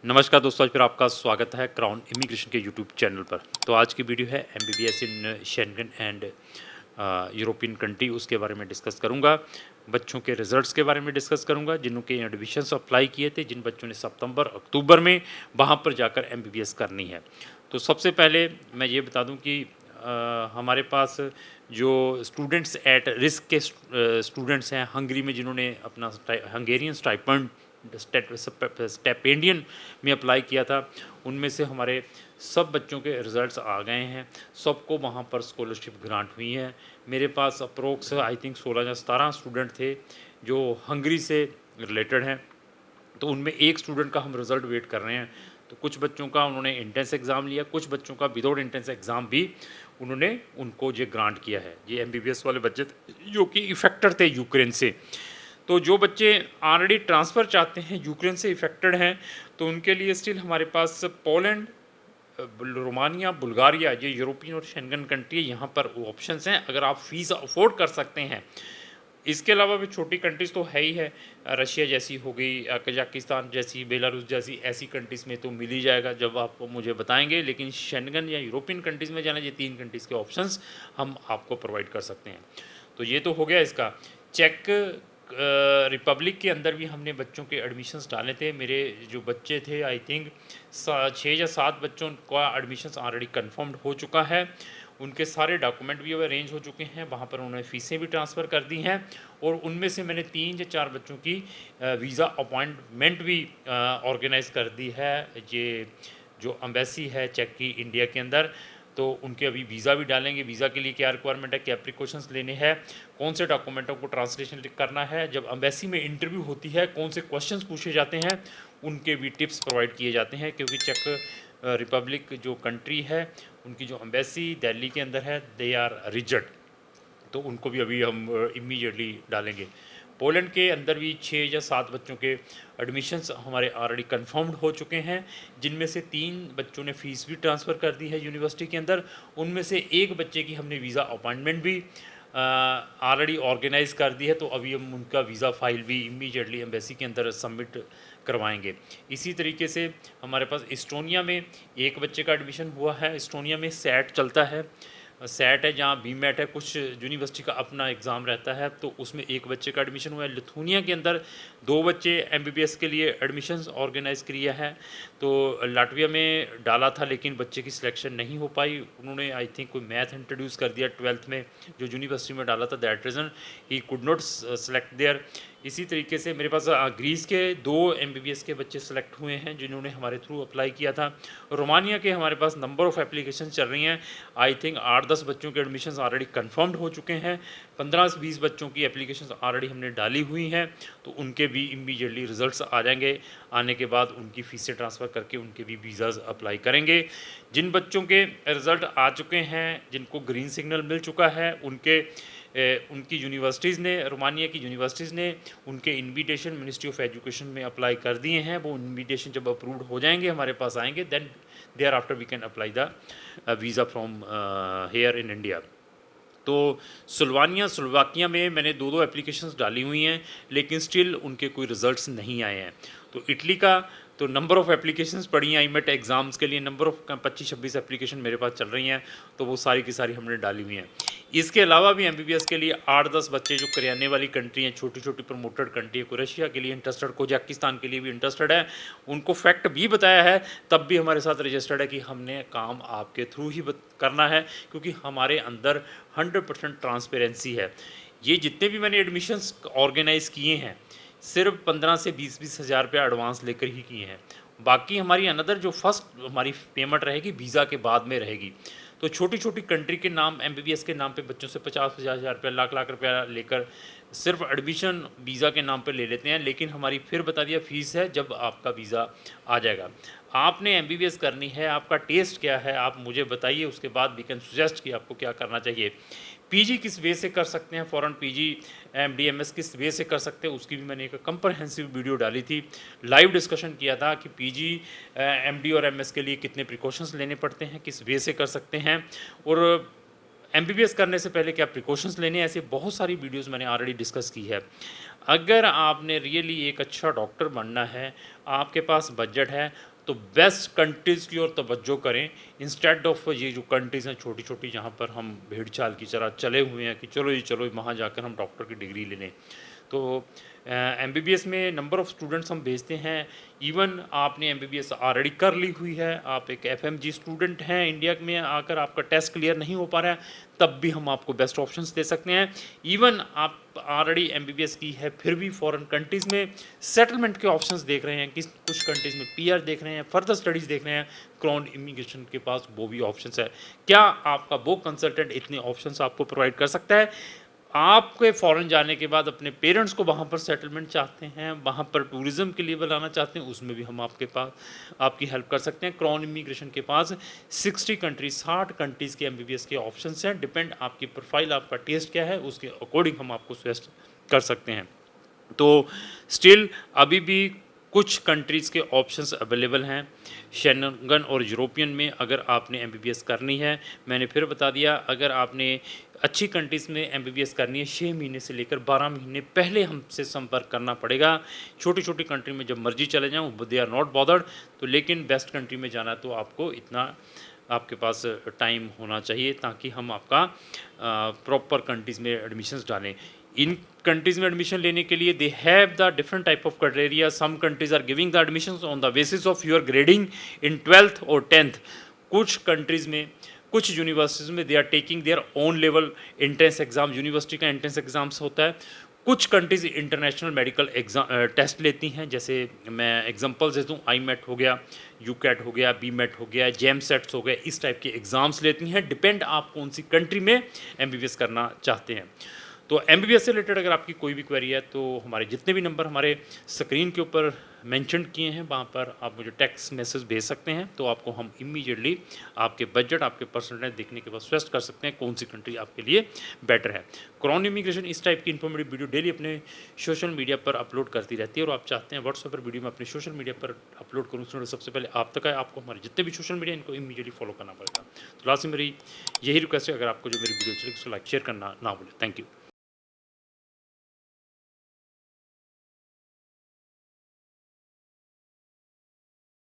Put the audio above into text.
नमस्कार दोस्तों, आज फिर आपका स्वागत है क्राउन इमिग्रेशन के यूट्यूब चैनल पर। तो आज की वीडियो है MBBS in Schengen and European country, उसके बारे में डिस्कस करूंगा। बच्चों के रिजल्ट्स के बारे में डिस्कस करूंगा, जिनके एडमिशन्स अप्लाई किए थे, जिन बच्चों ने सितंबर अक्टूबर में वहां पर जाकर एमबीबीएस करनी है। तो सबसे पहले मैं ये बता दूं कि हमारे पास जो स्टूडेंट्स एट रिस्क के स्टूडेंट्स हैं हंगरी में, जिन्होंने अपना हंगेरियन स्टाइपेंड स्टेपेंडियन में अप्लाई किया था, उनमें से हमारे सब बच्चों के रिज़ल्ट्स आ गए हैं। सबको वहाँ पर स्कॉलरशिप ग्रांट हुई है। मेरे पास अप्रोक्स आई थिंक 16 या 17 स्टूडेंट थे जो हंगरी से रिलेटेड हैं। तो उनमें एक स्टूडेंट का हम रिज़ल्ट वेट कर रहे हैं। तो कुछ बच्चों का उन्होंने एंट्रेंस एग्ज़ाम लिया, कुछ बच्चों का विदाउट एंट्रेंस एग्ज़ाम भी उन्होंने उनको ये ग्रांट किया है। ये एमबीबीएस वाले बच्चे जो कि इफेक्टेड थे यूक्रेन से। तो जो बच्चे ऑलरेडी ट्रांसफ़र चाहते हैं, यूक्रेन से इफेक्टेड हैं, तो उनके लिए स्टिल हमारे पास पोलैंड, रोमानिया, बुल्गारिया, ये यूरोपियन और शेंगन कंट्री, यहाँ पर ऑप्शंस हैं अगर आप फ़ीस अफोर्ड कर सकते हैं। इसके अलावा भी छोटी कंट्रीज़ तो है ही है, रशिया जैसी हो गई, कजाकिस्तान जैसी, बेलारूस जैसी, ऐसी कंट्रीज़ में तो मिल ही जाएगा जब आप मुझे बताएंगे। लेकिन शेंगन या यूरोपियन कंट्रीज़ में जाना, ये 3 कंट्रीज़ के ऑप्शंस हम आपको प्रोवाइड कर सकते हैं। तो ये तो हो गया इसका। चेक रिपब्लिक के अंदर भी हमने बच्चों के एडमिशन्स डाले थे। मेरे जो बच्चे थे आई थिंक 6 या 7 बच्चों का एडमिशन्स ऑलरेडी कन्फर्म्ड हो चुका है। उनके सारे डॉक्यूमेंट भी अब अरेंज हो चुके हैं, वहाँ पर उन्होंने फ़ीसें भी ट्रांसफ़र कर दी हैं। और उनमें से मैंने 3 या 4 बच्चों की वीज़ा अपॉइंटमेंट भी ऑर्गेनाइज़ कर दी है। ये जो एम्बेसी है चेक की इंडिया के अंदर, तो उनके अभी वीज़ा भी डालेंगे। वीज़ा के लिए क्या रिक्वायरमेंट है, क्या प्रिकॉशंस लेने हैं, कौन से डॉक्यूमेंटों को ट्रांसलेशन करना है, जब एम्बेसी में इंटरव्यू होती है कौन से क्वेश्चंस पूछे जाते हैं, उनके भी टिप्स प्रोवाइड किए जाते हैं। क्योंकि चेक रिपब्लिक जो कंट्री है, उनकी जो एम्बेसी दिल्ली के अंदर है, दे आर रिजिड, तो उनको भी अभी हम इमीडिएटली डालेंगे। पोलैंड के अंदर भी 6 या 7 बच्चों के एडमिशन्स हमारे ऑलरेडी कंफर्म्ड हो चुके हैं, जिनमें से 3 बच्चों ने फ़ीस भी ट्रांसफ़र कर दी है यूनिवर्सिटी के अंदर। उनमें से एक बच्चे की हमने वीज़ा अपॉइंटमेंट भी ऑलरेडी ऑर्गेनाइज़ कर दी है। तो अभी हम उनका वीज़ा फ़ाइल भी इमीडिएटली एम्बेसी के अंदर सबमिट करवाएंगे। इसी तरीके से हमारे पास एस्टोनिया में एक बच्चे का एडमिशन हुआ है। एस्टोनिया में सैट चलता है, सैट है जहाँ बीमेट है, कुछ यूनिवर्सिटी का अपना एग्ज़ाम रहता है, तो उसमें एक बच्चे का एडमिशन हुआ है। लिथुनिया के अंदर 2 बच्चे एमबीबीएस के लिए एडमिशन्स ऑर्गेनाइज़ किया है। तो लाटविया में डाला था लेकिन बच्चे की सिलेक्शन नहीं हो पाई। उन्होंने आई थिंक कोई मैथ इंट्रोड्यूस कर दिया 12th में, जो यूनिवर्सिटी में डाला था, दैट रीज़न ही कुड नॉट सेलेक्ट देयर। इसी तरीके से मेरे पास ग्रीस के 2 एमबीबीएस के बच्चे सेलेक्ट हुए हैं, जिन्होंने हमारे थ्रू अप्लाई किया था। रोमानिया के हमारे पास नंबर ऑफ़ एप्लीकेशन चल रही हैं। आई थिंक 8-10 बच्चों के एडमिशन्स ऑलरेडी कंफर्म्ड हो चुके हैं। 15 से 20 बच्चों की एप्लीकेशंस ऑलरेडी हमने डाली हुई हैं, तो उनके भी इमीडिएटली रिजल्ट्स आ जाएंगे। आने के बाद उनकी फ़ीसें ट्रांसफ़र करके उनके भी वीज़ाज़ अप्लाई करेंगे। जिन बच्चों के रिज़ल्ट आ चुके हैं, जिनको ग्रीन सिग्नल मिल चुका है, उनकी यूनिवर्सिटीज़ ने, रोमानिया की यूनिवर्सिटीज़ ने उनके इन्विटेशन मिनिस्ट्री ऑफ एजुकेशन में अप्लाई कर दिए हैं। वो इन्विटेशन जब अप्रूव्ड हो जाएंगे, हमारे पास आएंगे, then there after we can apply the visa from here in India. तो स्लोवाकिया में मैंने 2-2 एप्लीकेशंस डाली हुई हैं, लेकिन स्टिल उनके कोई रिज़ल्ट्स नहीं आए हैं। तो इटली का तो नंबर ऑफ़ एप्लीकेशंस पड़ी हैं आईमेट एग्ज़ाम्स के लिए, नंबर ऑफ़ 25-26 एप्लीकेशन मेरे पास चल रही हैं, तो वो सारी की सारी हमने डाली हुई हैं। इसके अलावा भी एमबीबीएस के लिए 8-10 बच्चे जो करियाने वाली कंट्री हैं, छोटी-छोटी प्रमोटेड कंट्री है, कोई रशिया के लिए इंटरेस्टेड, कजाकिस्तान के लिए भी इंटरेस्टेड है, उनको फैक्ट भी बताया है, तब भी हमारे साथ रजिस्टर्ड है कि हमने काम आपके थ्रू ही करना है, क्योंकि हमारे अंदर 100% ट्रांसपेरेंसी है। ये जितने भी मैंने एडमिशन्स ऑर्गेनाइज़ किए हैं, सिर्फ 15 से 20-20 हज़ार रुपया एडवांस लेकर ही किए हैं। बाकी हमारी अनदर जो फर्स्ट हमारी पेमेंट रहेगी वीज़ा के बाद में रहेगी। तो छोटी-छोटी कंट्री के नाम, एमबीबीएस के नाम पे बच्चों से 50-50 हज़ार रुपया, लाख-लाख रुपया लेकर सिर्फ एडमिशन वीज़ा के नाम पे ले लेते हैं। लेकिन हमारी फिर बता दिया फ़ीस है जब आपका वीज़ा आ जाएगा। आपने एमबीबीएस करनी है, आपका टेस्ट क्या है, आप मुझे बताइए, उसके बाद वी कैन सजेस्ट कि आपको क्या करना चाहिए। पीजी किस वे से कर सकते हैं, फ़ॉरेन पीजी एमडीएमएस किस वे से कर सकते हैं, उसकी भी मैंने एक कंप्रहेंसिव वीडियो डाली थी। लाइव डिस्कशन किया था कि पीजी एमडी और एमएस के लिए कितने प्रिकॉशंस लेने पड़ते हैं, किस वे से कर सकते हैं। और एमबीबीएस करने से पहले क्या प्रिकॉशंस लेने हैं, ऐसे बहुत सारी वीडियोस मैंने ऑलरेडी डिस्कस की है। अगर आपने रियली एक अच्छा डॉक्टर बनना है, आपके पास बजट है, तो बेस्ट कंट्रीज़ की ओर तवज्जो करें इंस्टेड ऑफ ये जो कंट्रीज़ हैं छोटी-छोटी, जहाँ पर हम भेड़-चाल की तरह चले हुए हैं कि चलो जी चलो वहाँ जाकर हम डॉक्टर की डिग्री ले लें। तो एमबीबीएस में नंबर ऑफ़ स्टूडेंट्स हम भेजते हैं। इवन आपने एमबीबीएस ऑलरेडी कर ली हुई है, आप एक एफएमजी स्टूडेंट हैं, इंडिया में आकर आपका टेस्ट क्लियर नहीं हो पा रहा है, तब भी हम आपको बेस्ट ऑप्शंस दे सकते हैं। इवन आप ऑलरेडी एमबीबीएस की है, फिर भी फॉरेन कंट्रीज़ में सेटलमेंट के ऑप्शंस देख रहे हैं, किस कुछ कंट्रीज़ में पीआर देख रहे हैं, फर्दर स्टडीज़ देख रहे हैं, क्राउन इमिग्रेशन के पास वो भी ऑप्शंस है। क्या आपका वो कंसल्टेंट इतने ऑप्शंस आपको प्रोवाइड कर सकता है? आपके फ़ॉरेन जाने के बाद अपने पेरेंट्स को वहाँ पर सेटलमेंट चाहते हैं, वहाँ पर टूरिज़्म के लिए बुलाना चाहते हैं, उसमें भी हम आपके पास आपकी हेल्प कर सकते हैं। क्राउन इमिग्रेशन के पास 60 कंट्रीज़ 60 कंट्रीज़ के एमबीबीएस के ऑप्शंस हैं। डिपेंड आपकी प्रोफाइल, आपका टेस्ट क्या है, उसके अकॉर्डिंग हम आपको सजेस्ट कर सकते हैं। तो स्टिल अभी भी कुछ कंट्रीज़ के ऑप्शंस अवेलेबल हैं शेंगन और यूरोपियन में, अगर आपने एमबीबीएस करनी है। मैंने फिर बता दिया, अगर आपने अच्छी कंट्रीज़ में एमबीबीएस करनी है, 6 महीने से लेकर 12 महीने पहले हमसे संपर्क करना पड़ेगा। छोटी-छोटी कंट्री में जब मर्ज़ी चले जाओ, दे आर नॉट बॉदर्ड। तो लेकिन बेस्ट कंट्री में जाना है तो आपको इतना आपके पास टाइम होना चाहिए, ताकि हम आपका प्रॉपर कंट्रीज़ में एडमिशंस डालें। इन कंट्रीज़ में एडमिशन लेने के लिए they have the different type of criteria. Some countries are giving the admissions on the basis of your grading in 12th और 10th। कुछ कंट्रीज़ में, कुछ यूनिवर्सिटीज़ में they are taking their own level entrance exam, university का entrance exams होता है। कुछ countries international medical exam test लेती हैं, जैसे मैं एग्जांपल्स देता हूँ, आईमेट हो गया, यूकैट हो गया, बीमेट हो गया, जेमसेट्स हो गए, इस टाइप के एग्ज़ाम्स लेती हैं। डिपेंड आप कौन सी कंट्री में एमबीबीएस करना चाहते हैं। तो एमबीबीएस से रिलेटेड अगर आपकी कोई भी क्वेरी है, तो हमारे जितने भी नंबर हमारे स्क्रीन के ऊपर मेंशन किए हैं, वहाँ पर आप मुझे टेक्स्ट मैसेज भेज सकते हैं, तो आपको हम इमीडिएटली आपके बजट, आपके परसेंटेज देखने के बाद सजेस्ट कर सकते हैं कौन सी कंट्री आपके लिए बेटर है। क्राउन इमिग्रेशन इस टाइप की इन्फॉर्मेटिव वीडियो डेली अपने सोशल मीडिया पर अपलोड करती रहती है, और आप चाहते हैं व्हाट्सएप पर वीडियो में अपने सोशल मीडिया पर अपलोड करूँ, तो सबसे पहले आप तक है, आपको हमारे जितने भी सोशल मीडिया इनको इमीडिएटली फॉलो करना पड़ेगा। तो लास्ट में मेरी यही रिक्वेस्ट है, अगर आपको जो मेरी वीडियो अच्छी लगी, उसको लाइक शेयर करना ना भूलें। Thank you.